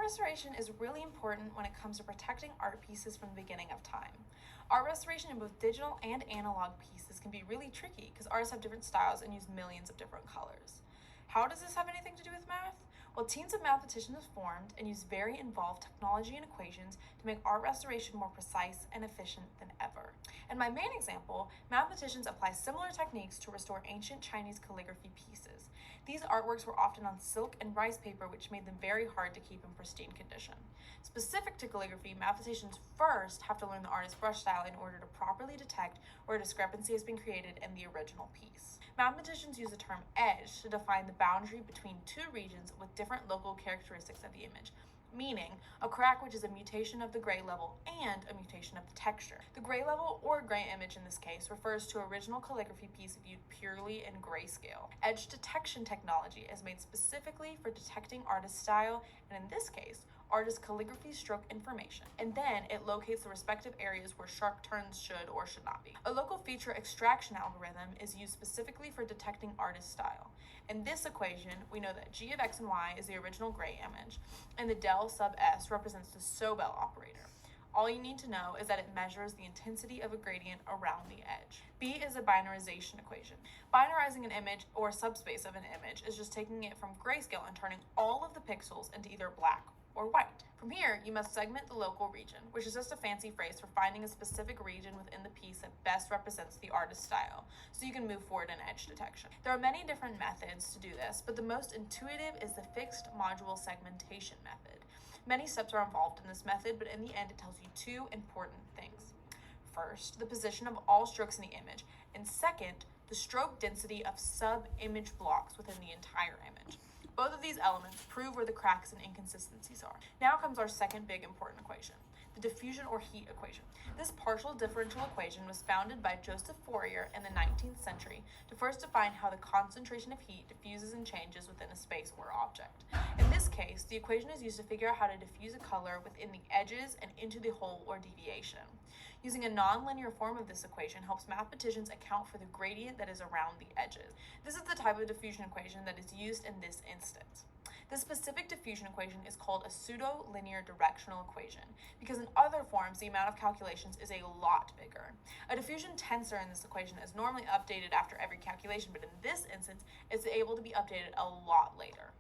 restoration is really important when it comes to protecting art pieces from the beginning of time. Art restoration in both digital and analog pieces can be really tricky because artists have different styles and use millions of different colors. How does this have anything to do with math? Well, teams of mathematicians formed and use very involved technology and equations to make art restoration more precise and efficient than ever. In my main example, mathematicians apply similar techniques to restore ancient Chinese calligraphy pieces. These artworks were often on silk and rice paper, which made them very hard to keep in pristine condition. Specific to calligraphy, mathematicians first have to learn the artist's brush style in order to properly detect where a discrepancy has been created in the original piece. Mathematicians use the term edge to define the boundary between two regions with different local characteristics of the image, meaning a crack, which is a mutation of the gray level and a mutation of the texture. The gray level, or gray image in this case, refers to original calligraphy piece viewed purely in grayscale. Edge detection technology is made specifically for detecting artist style, and in this case, artist calligraphy stroke information, and then it locates the respective areas where sharp turns should or should not be. A local feature extraction algorithm is used specifically for detecting artist style. In this equation, we know that g of x and y is the original gray image, and the del sub s represents the Sobel operator. All you need to know is that it measures the intensity of a gradient around the edge. B is a binarization equation. Binarizing an image or subspace of an image is just taking it from grayscale and turning all of the pixels into either black or white. From here, you must segment the local region, which is just a fancy phrase for finding a specific region within the piece that best represents the artist's style, so you can move forward in edge detection. There are many different methods to do this, but the most intuitive is the fixed module segmentation method. Many steps are involved in this method, but in the end, it tells you two important things. First, the position of all strokes in the image, and second, the stroke density of sub-image blocks within the entire image. Both of these elements prove where the cracks and inconsistencies are. Now comes our second big important equation, the diffusion or heat equation. This partial differential equation was founded by Joseph Fourier in the 19th century to first define how the concentration of heat diffuses and changes within a space or object. In this case, the equation is used to figure out how to diffuse a color within the edges and into the hole or deviation. Using a nonlinear form of this equation helps mathematicians account for the gradient that is around the edges. This is the type of diffusion equation that is used in this instance. This specific diffusion equation is called a pseudo-linear directional equation because in other forms, the amount of calculations is a lot bigger. A diffusion tensor in this equation is normally updated after every calculation, but in this instance, it's able to be updated a lot later.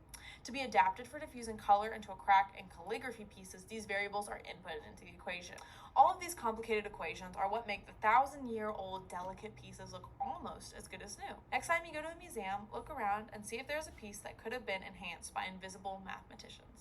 To be adapted for diffusing color into a crack in calligraphy pieces, these variables are inputted into the equation. All of these complicated equations are what make the 1,000-year-old delicate pieces look almost as good as new. Next time you go to a museum, look around and see if there's a piece that could have been enhanced by invisible mathematicians.